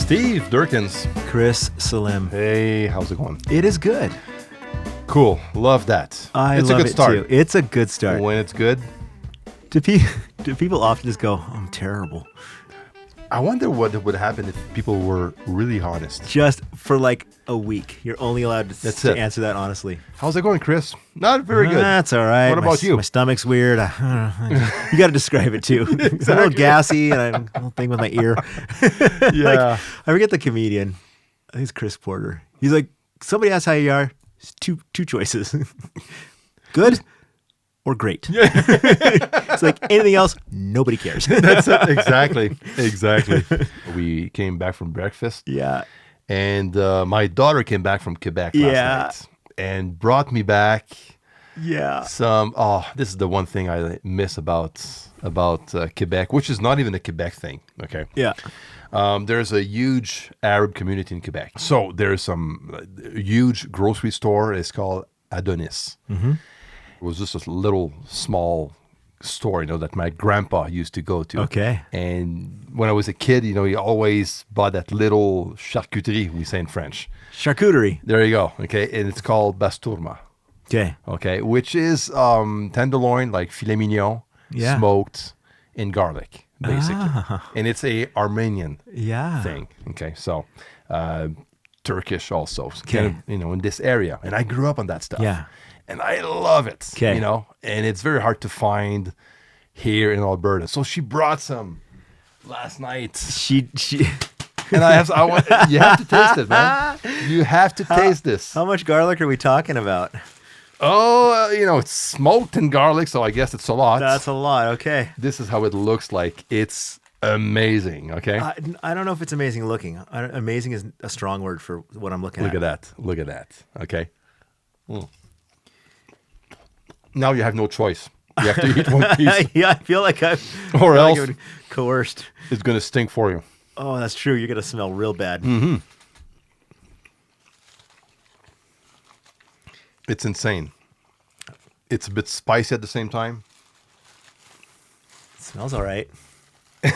Steve Durkins. Chris Salim. Hey, how's it going? It is good. Cool. Love that. It's a love good start. too. It's a good start. When it's good. Do people often just go, I'm terrible? I wonder what would happen if people were really honest. Just for like a week. You're only allowed to answer that honestly. How's it going, Chris? Not very good. That's all right. What about you? My stomach's weird. You got to describe it too. It's a little gassy and I'm a little thing with my ear. Yeah. I forget the comedian. I think it's Chris Porter. He's like, somebody asks how you are. It's two choices. Good or great. It's like anything else, nobody cares. That's it. Exactly. We came back from breakfast. Yeah. And my daughter came back from Quebec last night and brought me back some, this is the one thing I miss about Quebec, which is not even a Quebec thing, okay? Yeah. There's a huge Arab community in Quebec. So there's some huge grocery store. It's called Adonis. Mm-hmm. It was just a little small store, that my grandpa used to go to. Okay. And when I was a kid, he always bought that little charcuterie, we say in French. Charcuterie. There you go. Okay. And it's called Bastoma. Okay. Okay. Which is tenderloin, like filet mignon, smoked in garlic, basically. And it's a Armenian thing. Okay. So Turkish also, kind of, in this area. And I grew up on that stuff. Yeah. And I love it, and it's very hard to find here in Alberta. So she brought some last night. She and you have to taste it, man. You have to taste this. How much garlic are we talking about? Oh, it's smoked in garlic, so I guess it's a lot. That's a lot, okay. This is how it looks like. It's amazing, okay? I don't know if it's amazing looking. Amazing is a strong word for what I'm looking at. Look at that, okay? Now you have no choice. You have to eat one piece. Yeah, I feel like I'm coerced. It's going to stink for you. Oh, that's true. You're going to smell real bad. Mm-hmm. It's insane. It's a bit spicy at the same time. It smells all right. I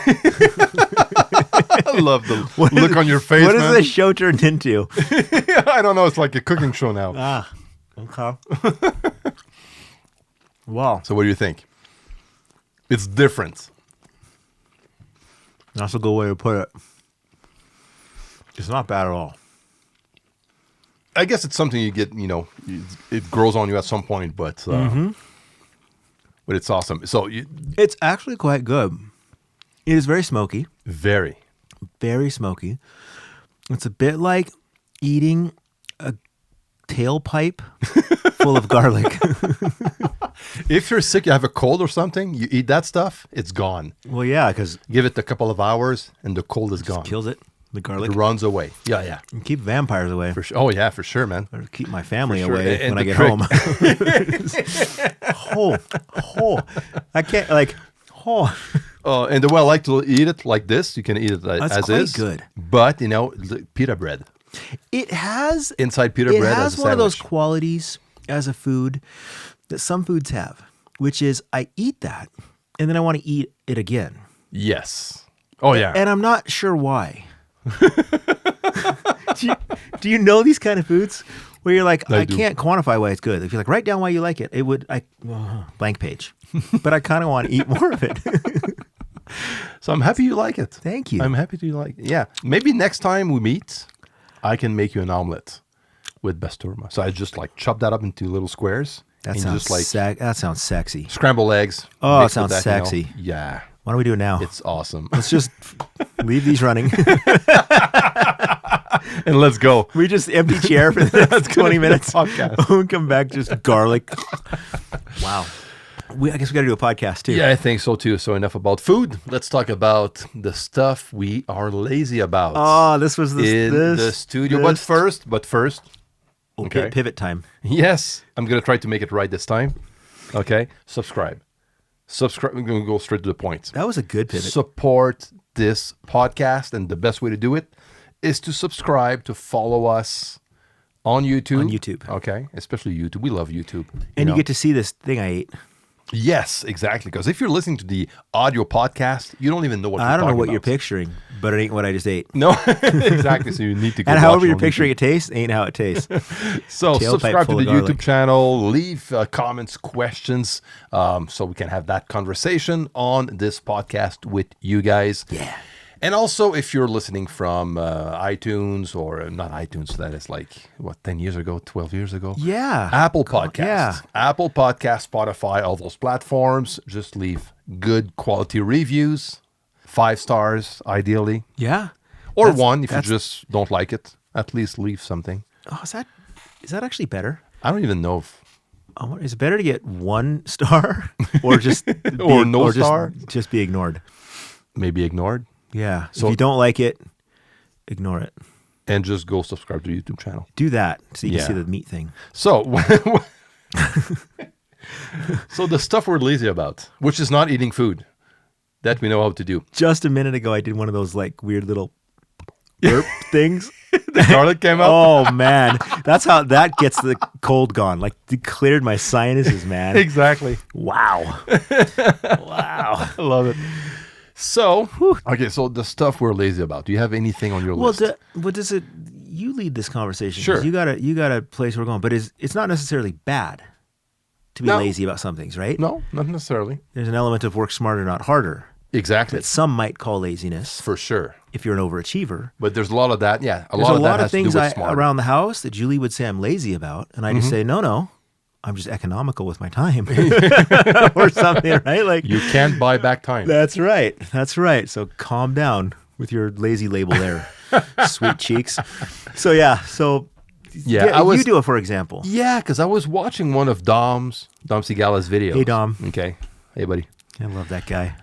love the look on your face, What man. has this show turned into? I don't know. It's like a cooking show now. Okay. Wow. So what do you think? It's different. That's a good way to put it. It's not bad at all. I guess it's something you get, it grows on you at some point, but it's awesome. So it's actually quite good. It is very smoky. Very. Very smoky. It's a bit like eating a tailpipe full of garlic. If you're sick, you have a cold or something, you eat that stuff, it's gone. Well, yeah, because give it a couple of hours and the cold is gone. Kills it. The garlic. It runs away. Yeah. And keep vampires away. For sure. Oh, yeah, for sure, man. Or keep my family away when I get home. I can't, and the way I like to eat it like this, you can eat it as is. That's good. But, pita bread. It has... Inside pita bread as a sandwich. It has one of those qualities as a food that some foods have, which is I eat that, and then I want to eat it again. Yes. Oh, yeah. And I'm not sure why. Do you know these kind of foods where you're like, I can't quantify why it's good. If you're like, write down why you like it, blank page. But I kind of want to eat more of it. So I'm happy you like it. Thank you. I'm happy you like it. Yeah. Maybe next time we meet, I can make you an omelet with Bastoma. So I just chop that up into little squares. That sounds sexy. Scrambled eggs. Oh, it sounds sexy. Yeah. Why don't we do it now? It's awesome. Let's just leave these running. And let's go. We just empty chair for the next 20 minutes. Podcast. We'll come back, just garlic. Wow. I guess we got to do a podcast too. Yeah, I think so too. So enough about food. Let's talk about the stuff we are lazy about. Oh, this was the studio. But first, okay, pivot time. Yes, I'm gonna try to make it right this time. Okay, subscribe. We're gonna go straight to the point. That was a good pivot. Support this podcast, and the best way to do it is to subscribe, to follow us on YouTube. Okay, especially YouTube. We love YouTube. And you get to see this thing I ate. Yes, exactly. Because if you're listening to the audio podcast, you don't even know what you're talking about. I don't know what you're picturing, but it ain't what I just ate. No, exactly. So you need to go And watch however it you're on picturing YouTube. it tastes, ain't how it tastes. So Tailpipe subscribe to full the of garlic. YouTube channel. Leave comments, questions, so we can have that conversation on this podcast with you guys. Yeah. And also, if you're listening from iTunes or not iTunes, that is like, 10 years ago, 12 years ago? Yeah. Apple Podcasts. Yeah. Apple Podcasts, Spotify, all those platforms. Just leave good quality reviews. 5 stars, ideally. Yeah. Or 1 if you just don't like it. At least leave something. Oh, is that actually better? I don't even know if... Is it better to get 1 star or just Or no star? Just be ignored? Maybe ignored. Yeah. So if you don't like it, ignore it. And just go subscribe to the YouTube channel. Do that so you Yeah. can see the meat thing. So, so the stuff we're lazy about, which is not eating food, that we know how to do. Just a minute ago, I did one of those like weird little burp things. The garlic came out. Oh man, that's how that gets the cold gone. Like cleared my sinuses, man. Exactly. Wow. Wow. I love it. So, okay, so the stuff we're lazy about. Do you have anything on your list? What does it? You lead this conversation. 'cause Sure. You got a place we're going, but it's not necessarily bad to be No. lazy about some things, right? No, not necessarily. There's an element of work smarter, not harder, Exactly. that some might call laziness For sure. if you're an overachiever. But there's a lot of that. Yeah, There's a lot that of has to do things with smarter. around the house that Julie would say I'm lazy about, and I just say no. I'm just economical with my time, or something, right? Like You can't buy back time. That's right. That's right. So calm down with your lazy label there, sweet cheeks. So yeah. So Yeah, you do it for example. Yeah, because I was watching one of Dom Segala's videos. Hey, Dom. Okay. Hey, buddy. I love that guy.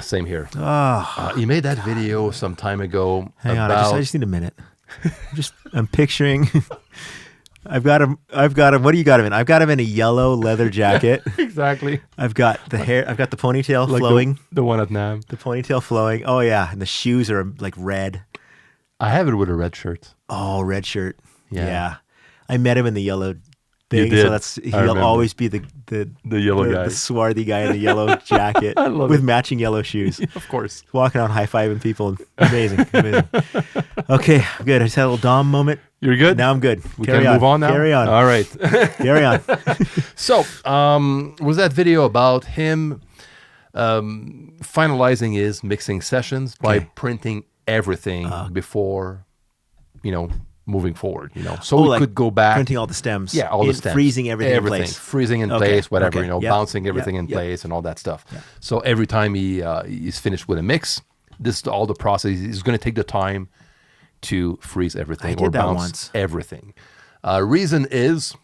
Same here. Oh, He made that video some time ago. hang on. about... I just need a minute. I'm picturing. I've got him. What do you got him in? I've got him in a yellow leather jacket. Exactly. I've got the hair. I've got the ponytail Like flowing. the one at NAM. The ponytail flowing. Oh yeah, and the shoes are like red. I have it with a red shirt. Oh, red shirt. Yeah. Yeah. I met him in the yellow thing, did. so I remember. he'll always be the yellow guy. the swarthy guy in the yellow jacket love with it. matching yellow shoes. Of course. Walking out high-fiving people. Amazing. Okay, good. I just had a little Dom moment. You're good? Now I'm good. We can move on now? Carry on. All right. Carry on. So, was that video about him finalizing his mixing sessions by Okay. printing everything before, moving forward, so we like could go back. Printing all the stems. Yeah, all the stems. Freezing everything in place. Freezing in Okay, place, whatever, okay, yep, bouncing everything yep, in yep. place and all that stuff. So every time he's finished with a mix, this is all the process. He's going to take the time to freeze everything I did or that bounce once. everything. Reason is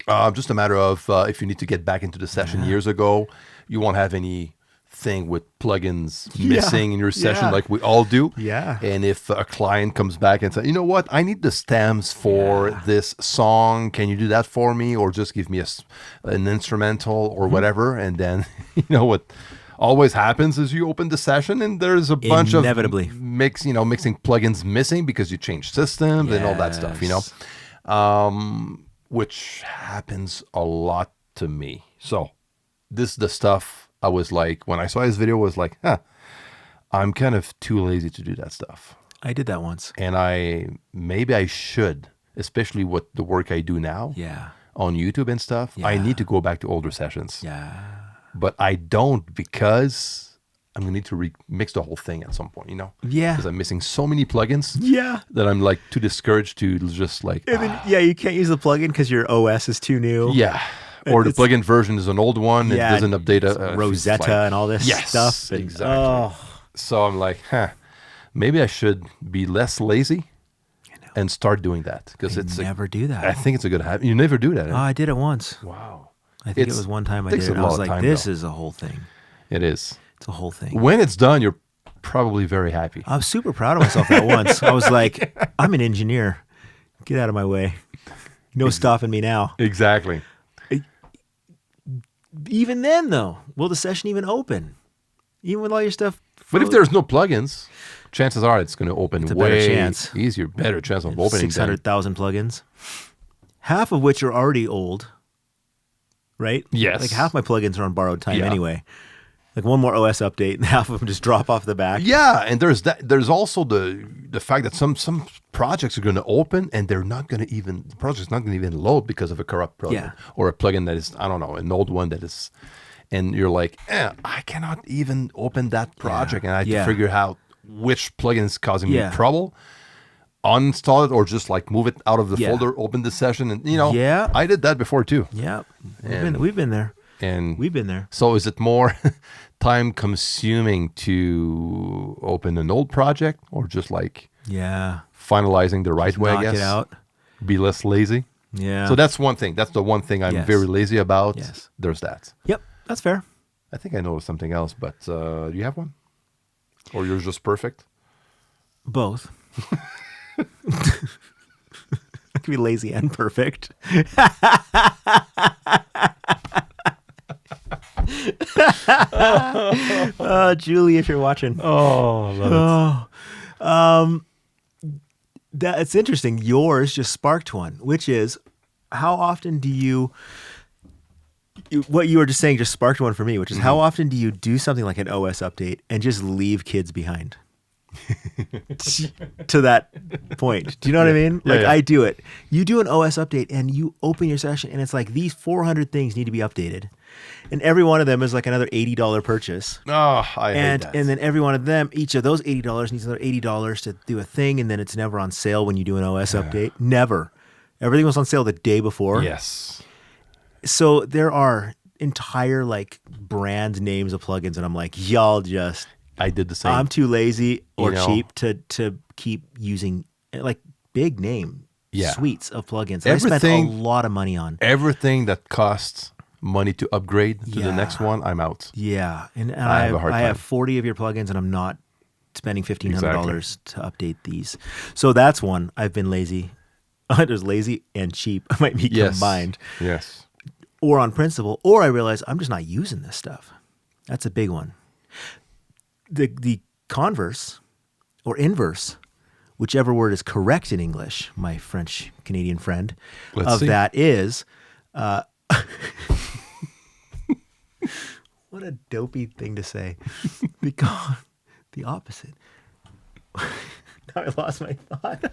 just a matter of if you need to get back into the session years ago, you won't have anything with plugins missing in your session yeah. like we all do. Yeah. And if a client comes back and says, you know what, I need the stems for this song. Can you do that for me? Or just give me an instrumental or whatever. And then, what always happens is you open the session and there's a bunch of Inevitably. mixing plugins missing because you change systems and all that stuff, which happens a lot to me. So this is the stuff I was like, when I saw his video, was like, I'm kind of too lazy to do that stuff. I did that once. And maybe I should, especially with the work I do now Yeah. on YouTube and stuff. I Yeah. need to go back to older sessions. Yeah. But I don't, because I'm going to need to remix the whole thing at some point, Yeah. Because I'm missing so many plugins Yeah. that I'm like too discouraged to just like, And then, you can't use the plugin because your OS is too new. yeah. Or the It's- plugin version is an old one. It doesn't update Rosetta and all this stuff. And, exactly. So I'm like, maybe I should be less lazy and start doing that. Because it's never do that. I think it's a good habit. You never do that. Oh, I did it once. Wow. I think it was one time I takes did it. a I lot was of like, time, this though. is a whole thing. It is. It's a whole thing. When it's done, you're probably very happy. I was super proud of myself that once. I was like, I'm an engineer. Get out of my way. No stopping me now. Exactly. Even then, though, will the session even open? Even with all your stuff? But if there's no plugins, chances are it's going to open It's a way better chance. easier, better chance of opening. 600,000 plugins, half of which are already old, right? Yes. Like half my plugins are on borrowed time Yeah. anyway. Like one more OS update and half of them just drop off the back. Yeah, and there's that. There's also the fact that some projects are going to open and the project's not going to even load because of a corrupt plugin or a plugin that is, I don't know, an old one that is, and you're like, I cannot even open that project, and I have to figure out which plugin is causing me trouble. Uninstall it or just like move it out of the folder, open the session, and I did that before too. Yeah, we've been there. And we've been there. So is it more time consuming to open an old project or just like finalizing the right way, I guess? Knock it out. Be less lazy? Yeah. So that's one thing. That's the one thing I'm very lazy about. Yes. There's that. Yep, that's fair. I think I know something else, but do you have one? Or you're just perfect? Both. I can be lazy and perfect. Julie, if you're watching. Oh, love it. It's interesting. Yours just sparked one, which is how often do you what you were just saying just sparked one for me, which is how often do you do something like an OS update and just leave kids behind? To that point. Do you know what I mean? Like I do it. You do an OS update and you open your session and it's like these 400 things need to be updated. And every one of them is like another $80 purchase. Oh, I hate that. And then every one of them, each of those $80 needs another $80 to do a thing, and then it's never on sale when you do an OS update. Never. Everything was on sale the day before. Yes. So there are entire like brand names of plugins, and I'm like, y'all just... I did the same. I'm too lazy or cheap to keep using like big name suites of plugins. I spent a lot of money on. Everything that costs money to upgrade to the next one, I'm out. Yeah. And I have 40 of your plugins and I'm not spending $1,500 to update these. So that's one. I've been lazy. There's lazy and cheap. I might be combined. Yes. Or on principle. Or I realize I'm just not using this stuff. That's a big one. The converse or inverse, whichever word is correct in English, my French Canadian friend, that is, what a dopey thing to say, because the opposite. Now I lost my thought.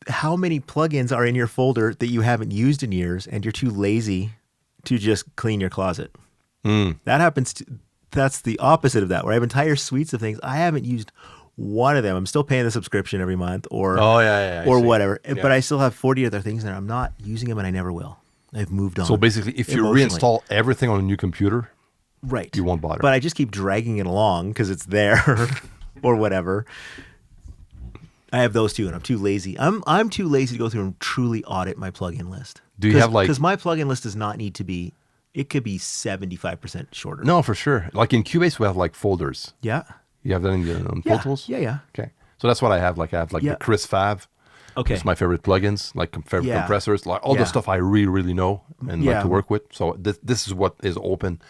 How many plugins are in your folder that you haven't used in years and you're too lazy to just clean your closet? That happens that's the opposite of that, where I have entire suites of things. I haven't used one of them. I'm still paying the subscription every month or whatever. Yeah. But I still have 40 other things there. I'm not using them and I never will. I've moved on. So basically, if you reinstall everything on a new computer, you won't bother. But I just keep dragging it along because it's there or whatever. I have those two and I'm too lazy. I'm too lazy to go through and truly audit my plugin list. Do you have like... Because my plugin list does not need to be... It could be 75% shorter. No, for sure. Like in Cubase, we have like folders. Yeah. You have that in Pro Tools? Yeah. Okay. So that's what I have. Like I have the Chris Fav. Okay. It's my favorite plugins, like favorite compressors, like all the stuff I really, really know and like to work with. So this is what is open.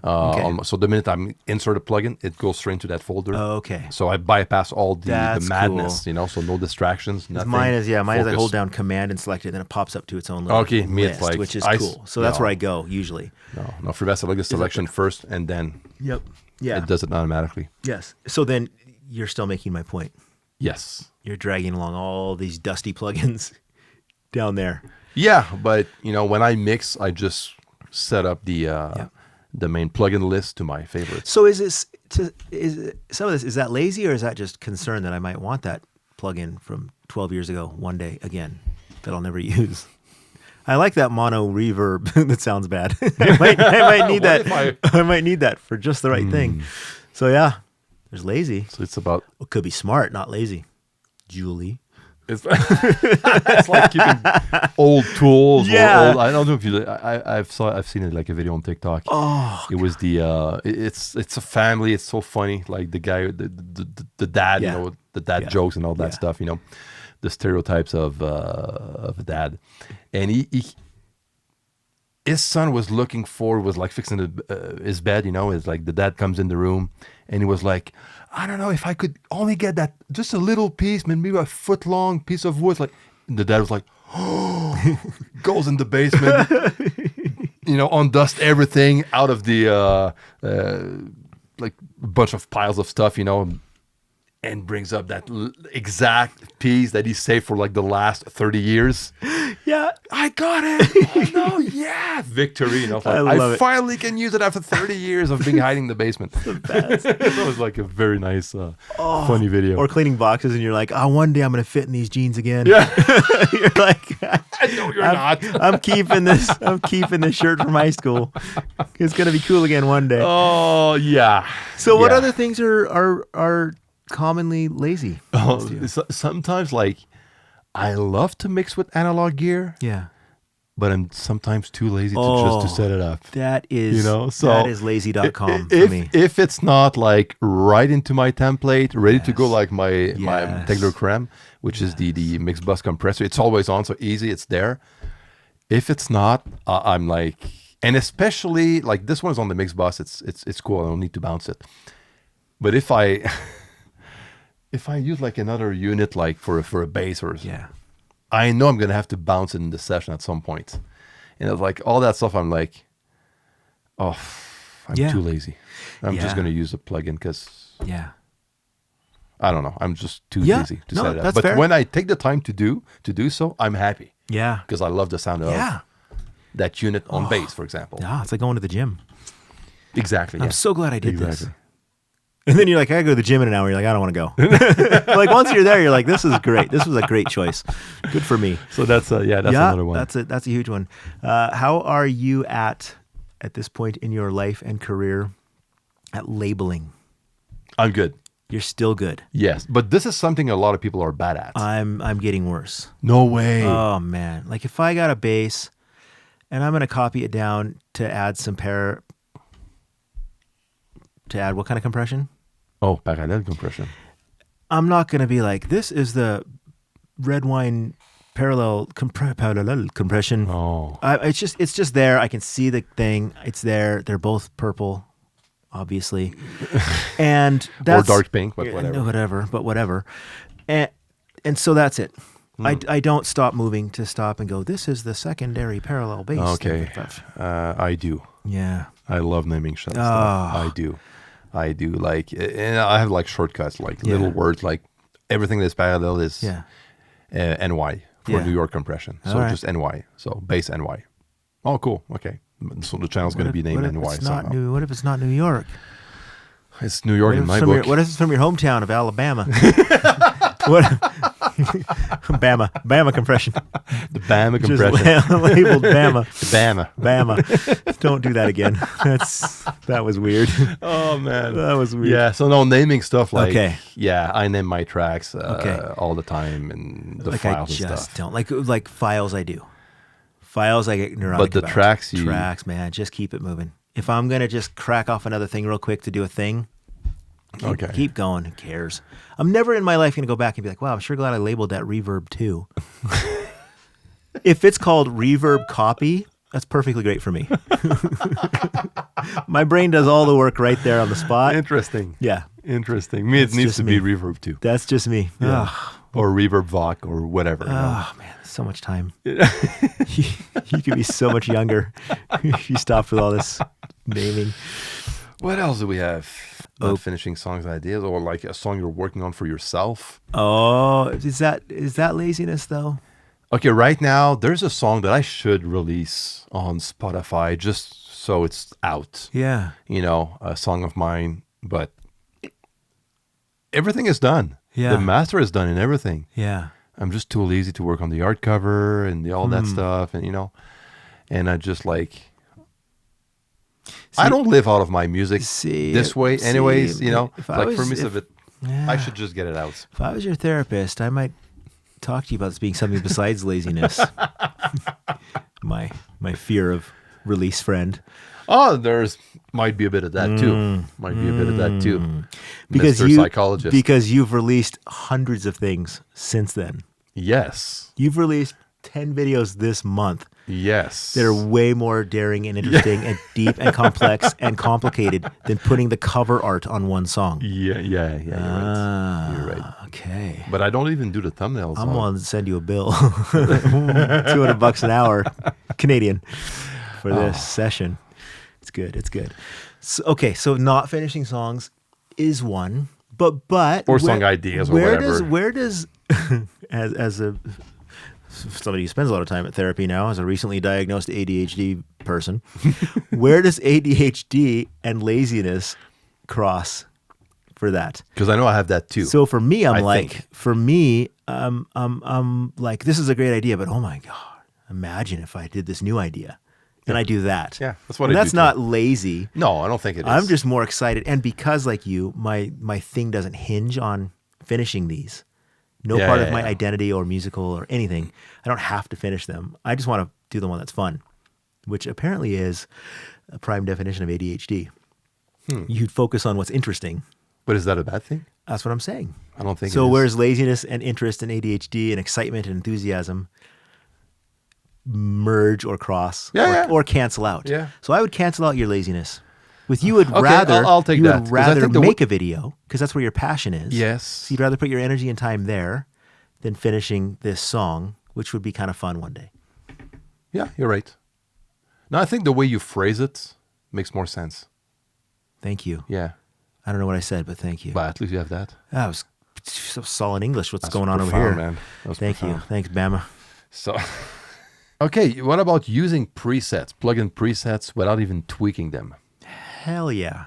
So the minute I insert a plugin, it goes straight into that folder. Okay. So I bypass all the madness, cool. So no distractions. Nothing. Mine is I hold down Command and select it, then it pops up to its own little list, it's like which is cool. So that's where I go usually. No, for best I like the selection first, and then it does it automatically. Yes. So then you're still making my point. Yes. You're dragging along all these dusty plugins down there. Yeah, but when I mix, I just set up the main plugin list to my favorites. So is some of this, is that lazy or is that just concern that I might want that plugin from 12 years ago one day again that I'll never use? I like that mono reverb. That sounds bad. I might need that. I might need that for just the right thing. So yeah, there's lazy. So it's about... It could be smart, not lazy. Julie. It's like keeping old tools. Yeah. I don't know if you... I've seen it like a video on TikTok. Oh, it was the... It's a family. It's so funny. Like the guy, the dad, the dad jokes and all that stuff, the stereotypes of a dad. And his son was like fixing his bed, It's like the dad comes in the room and he was like, I don't know if I could only get that just a little piece, maybe a foot long piece of wood. Like the dad was like, goes in the basement, undust everything out of the like a bunch of piles of stuff, and brings up that exact piece that he saved for like the last 30 years. Yeah, I got it. Oh no, yeah, victory. I finally can use it after 30 years of being hiding in the basement. the best. That was like a very nice, funny video. Or cleaning boxes, and you're like, one day I'm going to fit in these jeans again. Yeah, you're like, no, you're not. I'm keeping this. I'm keeping this shirt from high school. It's going to be cool again one day. Oh yeah. So what other things are commonly lazy? Sometimes like I love to mix with analog gear. Yeah. But I'm sometimes too lazy to set it up. That is, that is lazy.com for me. If it's not like right into my template, ready to go, like my Tegler Creme, which is the mix bus compressor, it's always on, so easy, it's there. If it's not, I'm like, and especially like this one is on the mix bus, it's cool. I don't need to bounce it. But if I use like another unit, like for a bass or I know I'm gonna have to bounce it in the session at some point, and it's like all that stuff. I'm like, I'm too lazy. I'm just gonna use a plugin because I don't know. I'm just too lazy to set it up. But fair. When I take the time to do so, I'm happy. Yeah, because I love the sound of that unit on bass, for example. Yeah, it's like going to the gym. Exactly. I'm so glad I did this. And then you're like, I go to the gym in an hour. You're like, I don't want to go. Like once you're there, you're like, this is great. This was a great choice. Good for me. So that's another one. That's a huge one. How are you at this point in your life and career at labeling? I'm good. You're still good. Yes, but this is something a lot of people are bad at. I'm getting worse. No way. Oh man! Like if I got a bass, and I'm gonna copy it down to add some to add what kind of compression? Oh, parallel compression. I'm not going to be like, this is the red wine parallel compression. Oh. It's just there. I can see the thing. It's there. They're both purple, obviously. And that's... Or dark pink, but whatever. No, whatever. And so that's it. I don't stop moving to stop and go, this is the secondary parallel bass. Okay. I do. Yeah. I love naming stuff. I do. Like, and I have like shortcuts, like little words, like everything that's parallel is NY for New York compression. So just NY. So bass NY. Oh, cool. Okay. So the channel's going to be named NY. What if it's not New York? It's New York in my book. What if it's from your hometown of Alabama? What? Bama compression. The Bama compression. Just labeled Bama. The Bama. Don't do that again. That was weird. Oh man, that was weird. Yeah. So no naming stuff like. Okay. Yeah, I name my tracks all the time and the files and stuff. I just don't like files. I do. Files I get neurotic about. But the tracks, man, just keep it moving. If I'm gonna just crack off another thing real quick to do a thing. Keep going. Who cares? I'm never in my life going to go back and be like, wow, I'm sure glad I labeled that reverb too. If it's called reverb copy, that's perfectly great for me. My brain does all the work right there on the spot. Interesting. Yeah. Interesting. It needs to be reverb too. That's just me. Yeah. Or reverb voc or whatever. Oh, man, so much time. You could be so much younger if you stopped with all this naming. What else do we have? Finishing songs ideas, or like a song you're working on for yourself. Oh, is that laziness though? Okay, right now there's a song that I should release on Spotify just so it's out. Yeah. A song of mine, but everything is done. Yeah. The master is done and everything. Yeah. I'm just too lazy to work on the art cover and all that stuff, and and I just like. I don't live out of my music this way anyways, like for me, I should just get it out. If I was your therapist, I might talk to you about this being something besides laziness. my fear of release friend. Oh, might be a bit of that too. Because Mr. Psychologist. Because you've released hundreds of things since then. Yes. You've released 10 videos this month. Yes. That are way more daring and interesting and deep and complex and complicated than putting the cover art on one song. Yeah, you're right. You're right. Okay. But I don't even do the thumbnails. I'm going to send you a bill. $200 an hour, Canadian. for this session. It's good. It's good. So, okay, so not finishing songs is one, but or song ideas or whatever. Where does as somebody who spends a lot of time at therapy now, as a recently diagnosed ADHD person, where does ADHD and laziness cross for that? Because I know I have that too. So for me, I'm like, this is a great idea, but oh my God, imagine if I did this new idea. And I do that. Yeah, that's what and I do. That's not lazy. No, I don't think it is. I'm just more excited. And because like you, my thing doesn't hinge on finishing these. No part of my identity or musical or anything. I don't have to finish them. I just want to do the one that's fun, which apparently is a prime definition of ADHD. You'd focus on what's interesting. But is that a bad thing? That's what I'm saying. I don't think so. It is. Whereas laziness and interest and ADHD and excitement and enthusiasm merge or cross or cancel out. Yeah. So I would cancel out your laziness. With you, would I'll take that. Would rather make a video because that's where your passion is. Yes. So you'd rather put your energy and time there than finishing this song, which would be kind of fun one day. Yeah, you're right. No, I think the way you phrase it makes more sense. Thank you. Yeah. I don't know what I said, but thank you. But at least you have that. That was so solid English. What's That's going on profound, over here? Man. Thank you. Thanks, Bama. So, okay, what about using presets, plug-in presets without even tweaking them? Hell yeah.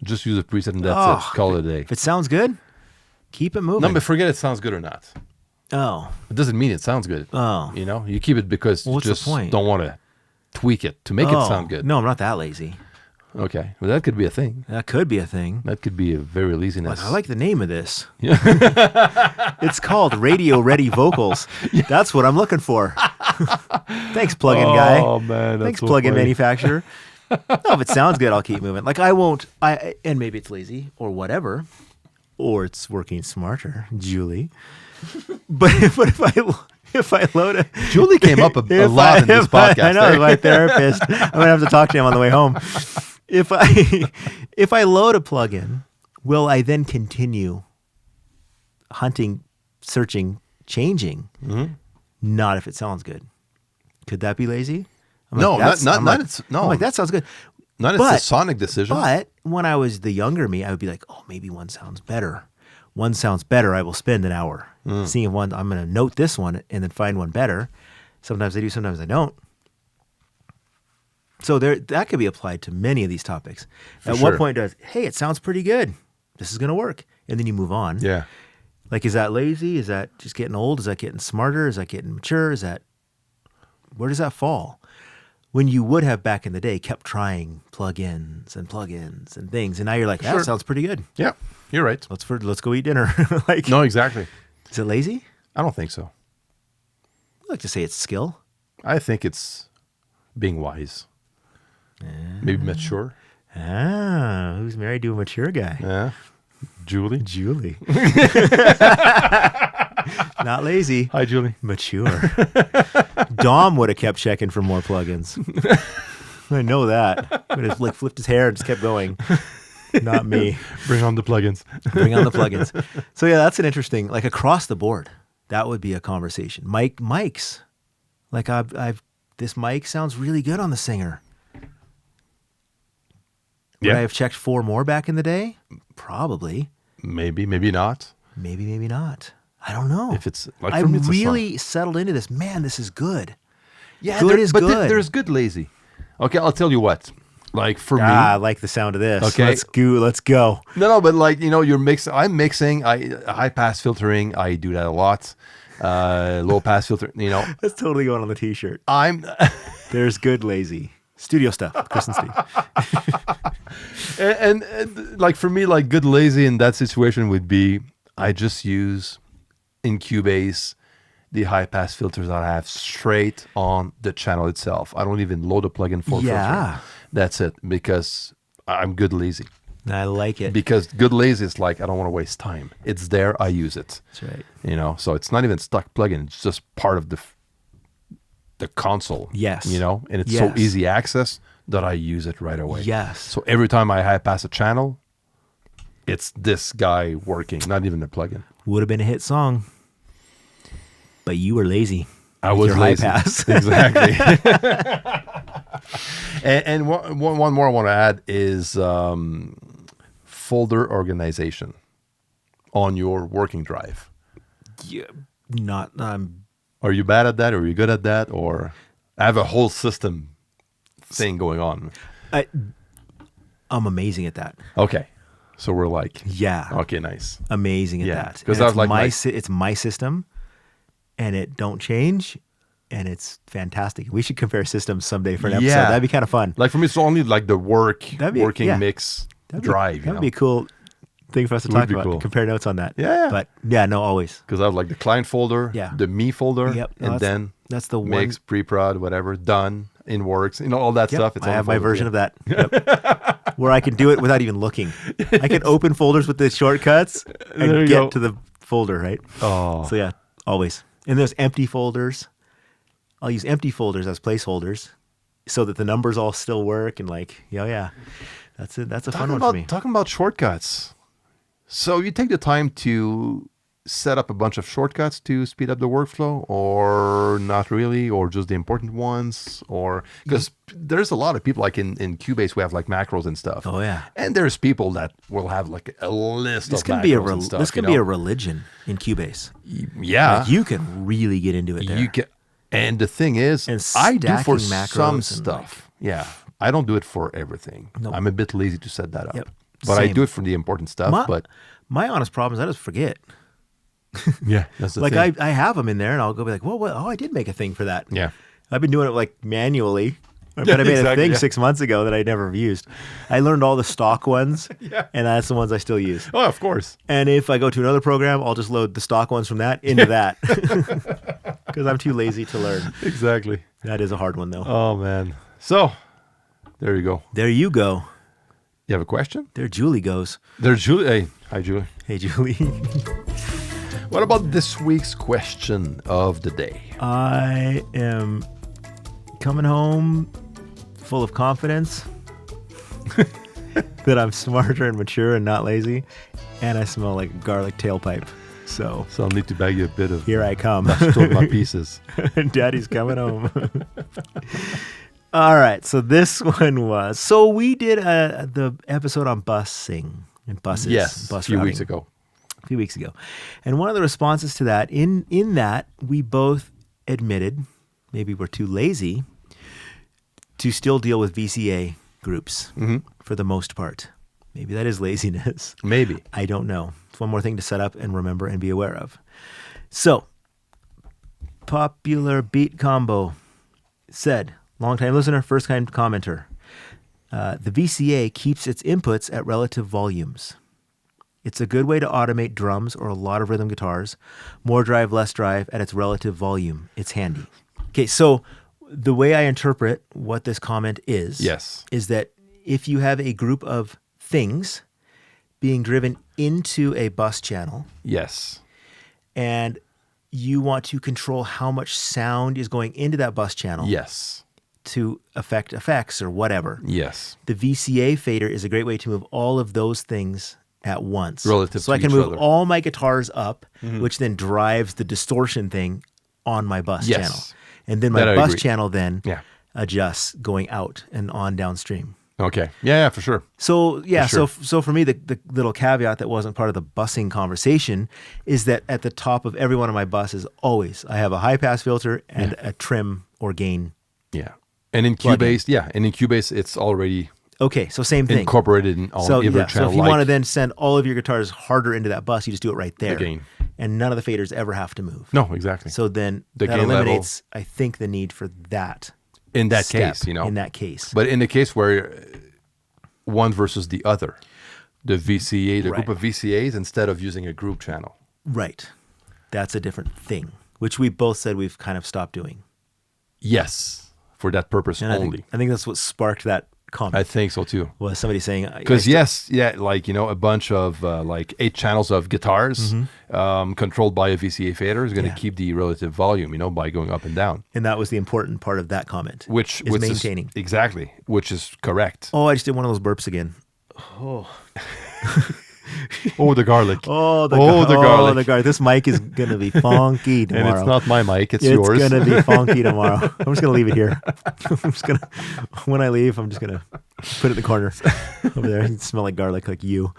Just use a preset and that's it. Call it a day. If it sounds good, keep it moving. No, but forget it sounds good or not. Oh. It doesn't mean it sounds good. Oh. You know, you keep it because you just don't want to tweak it to make it sound good. No, I'm not that lazy. Okay. Well, that could be a thing. That could be a thing. That could be a very laziness. I like the name of this. Yeah. It's called Radio Ready Vocals. Yeah. That's what I'm looking for. Thanks, plug-in guy. Oh, man. That's Thanks, so plug-in funny. manufacturer. No, if it sounds good, I'll keep moving. Like and maybe it's lazy or whatever, or it's working smarter, Julie. But if I load it, Julie came up a lot in this podcast. I know, my therapist. I'm gonna have to talk to him on the way home. If I load a plugin, will I then continue hunting, searching, changing? Mm-hmm. Not if it sounds good. Could that be lazy? No, not I'm like, that sounds good. Not it's a sonic decision. But when I was the younger me, I would be like, oh, maybe one sounds better. One sounds better. I will spend an hour seeing one. I'm going to note this one and then find one better. Sometimes I do, sometimes I don't. So that could be applied to many of these topics. At what point does, hey, it sounds pretty good. This is going to work. And then you move on. Yeah. Like, is that lazy? Is that just getting old? Is that getting smarter? Is that getting mature? Where does that fall? When you would have back in the day kept trying plugins and things, and now you're like, that sounds pretty good. Yeah, you're right. Let's go eat dinner. Like, no, exactly. Is it lazy? I don't think so. I like to say it's skill. I think it's being wise, maybe mature. Who's married to a mature guy? Yeah, Julie. Not lazy. Hi, Julie. Mature. Dom would have kept checking for more plugins. I know that. Would have like flipped his hair and just kept going. Not me. Bring on the plugins. Bring on the plugins. So yeah, that's an interesting, like across the board, that would be a conversation. Mics. Like this mic sounds really good on the Singer. Would I have checked 4 more back in the day? Probably. Maybe not. Maybe not. I don't know. If it's like I'm really settled into this. Man, this is good. Yeah, good is good. But there's good lazy. Okay, I'll tell you what. Like for me, I like the sound of this. Okay, let's go. No, but like you're mixing. I'm mixing. High pass filtering. I do that a lot. Low pass filter. That's totally going on the T-shirt. There's good lazy studio stuff. Chris and Steve. and like for me, like good lazy in that situation would be I just use in Cubase the high pass filters that I have straight on the channel itself. I don't even load a plugin for filtering. That's it, because I'm good lazy. I like it. Because good lazy is like, I don't want to waste time. It's there, I use it. That's right. So it's not even stuck plugin. It's just part of the console. Yes. And it's so easy access that I use it right away. Yes. So every time I high pass a channel, it's this guy working, not even a plugin. Would have been a hit song, but you were lazy. I was lazy. High pass. Exactly. And one more I want to add is folder organization on your working drive. Yeah, not. Are you bad at that? Or are you good at that? Or I have a whole system thing going on. I'm amazing at that. Okay. So we're like, yeah. Okay, nice. Amazing at that. Because I was like, it's my system, and it don't change, and it's fantastic. We should compare systems someday for an episode. That'd be kind of fun. Like for me, it's only like the working mix drive. That'd be a cool thing for us to talk about. Cool. Compare notes on that. Yeah. But yeah, no, always. Because I have like the client folder, the me folder, and then that's the mix, pre-prod, whatever, done, in works, all that stuff. I have my version of that. Yep. Where I can do it without even looking. I can open folders with the shortcuts and get to the folder, right? Oh. So yeah, always. And there's empty folders. I'll use empty folders as placeholders so that the numbers all still work and that's a fun one for me. Talking about shortcuts. So you take the time to set up a bunch of shortcuts to speed up the workflow, or not really, or just the important ones, or because there's a lot of people like in Cubase we have like macros and stuff. Oh yeah, and there's people that will have like a list of macros and stuff. This can be a religion in Cubase. Yeah, like you can really get into it there. You can, and the thing is, I do for some stuff. I don't do it for everything. Nope. I'm a bit lazy to set that up. Yep. But I do it for the important stuff. But my honest problem is I just forget. Yeah, that's the like thing. I have them in there, and I'll go be like, "Well, I did make a thing for that." Yeah, I've been doing it like manually, but I made a thing 6 months ago that I never used. I learned all the stock ones, and that's the ones I still use. Oh, of course. And if I go to another program, I'll just load the stock ones from that into that because I'm too lazy to learn. Exactly. That is a hard one, though. Oh man. So there you go. There you go. You have a question? There Julie goes. There's Julie. Hey, hi Julie. Hey Julie. What about this week's question of the day? I am coming home full of confidence that I'm smarter and mature and not lazy, and I smell like a garlic tailpipe. So I'll need to bag you a bit of. Here I come. Bastoma pieces. Daddy's coming home. All right. So this one was. So we did the episode on busing and buses. Yes, bus a few routing. weeks ago. A few weeks ago. And one of the responses to that, in that, we both admitted maybe we're too lazy to still deal with VCA groups for the most part. Maybe that is laziness. Maybe. I don't know. It's one more thing to set up and remember and be aware of. So, Popular Beat Combo said, long-time listener, first-time commenter, the VCA keeps its inputs at relative volumes. It's a good way to automate drums or a lot of rhythm guitars. More drive, less drive at its relative volume. It's handy. Okay, so the way I interpret what this comment is that if you have a group of things being driven into a bus channel, and you want to control how much sound is going into that bus channel, to affect effects or whatever, the VCA fader is a great way to move all of those things at once. So I can move all my guitars up, which then drives the distortion thing on my bus channel. And then my bus channel then adjusts going out and on downstream. Okay. Yeah, for sure. So so for me, the little caveat that wasn't part of the busing conversation is that at the top of every one of my buses, always I have a high pass filter and a trim or gain. Yeah. And in Cubase, it's already okay. So same thing. Incorporated in all every channel. So if you want to then send all of your guitars harder into that bus, you just do it right there. The gain. And none of the faders ever have to move. No, exactly. So then the that eliminates, I think, the need for that. In that step, case, In that case. But in the case where one versus the other, the VCA, the group of VCAs, instead of using a group channel. Right. That's a different thing, which we both said we've kind of stopped doing. Yes, for that purpose and only. I think that's what sparked that comment. I think so too. Was somebody saying... Because a bunch of 8 channels of guitars controlled by a VCA fader is going to keep the relative volume, by going up and down. And that was the important part of that comment. Which is maintaining. Exactly, which is correct. Oh, I just did one of those burps again. Oh. Oh, the garlic. The garlic. Oh, the garlic. This mic is gonna be funky tomorrow. And it's not my mic; it's yours. It's gonna be funky tomorrow. I'm just gonna leave it here. I'm just gonna. When I leave, I'm just gonna put it in the corner over there. It smell like garlic, like you.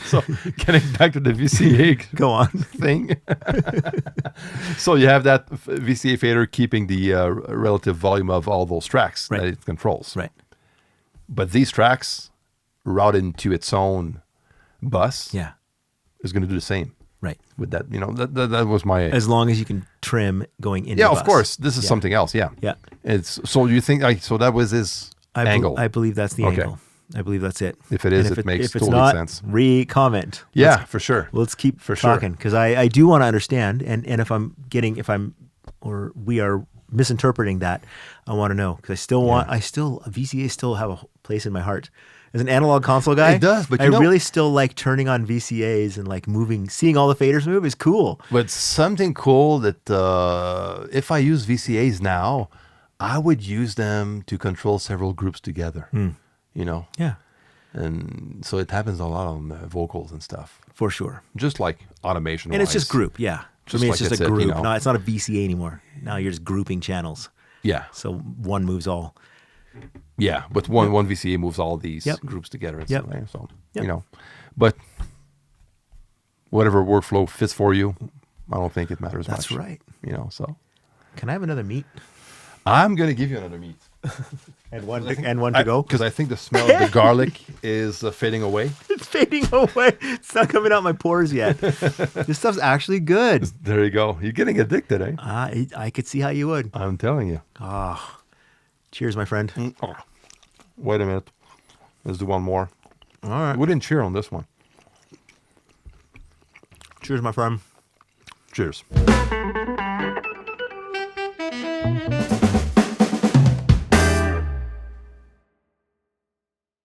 So, getting back to the VCA Go on. thing. So you have that VCA fader keeping the relative volume of all those tracks that it controls. Right. But these tracks routed into its own bus is going to do the same. Right. With that, that was my... As long as you can trim going into the bus. Of course. This is something else, Yeah. It's so you think, so that was his angle. I believe that's the angle. I believe that's it. If it is, it makes if it's total not, sense. Re-comment. Yeah, for sure. Let's keep talking because I do want to understand, and if we are misinterpreting that, I want to know because VCA still have a place in my heart. As an analog console guy, it does, but I really still like turning on VCAs and like seeing all the faders move is cool. But something cool that if I use VCAs now, I would use them to control several groups together. Yeah. And so it happens a lot on vocals and stuff. For sure. Just like automation. And it's just group, yeah. For me, it's just a group. No, it's not a VCA anymore. Now you're just grouping channels. Yeah. So one moves all. Yeah, but one VCA moves all these groups together. And stuff, right? So, but whatever workflow fits for you, I don't think it matters much. That's right. So. Can I have another meat? I'm going to give you another meat. And one to go? Because I think the smell of the garlic is fading away. It's fading away. It's not coming out my pores yet. This stuff's actually good. There you go. You're getting addicted, eh? I could see how you would. I'm telling you. Cheers, my friend. Wait a minute. Let's do one more. All right. We didn't cheer on this one. Cheers, my friend. Cheers.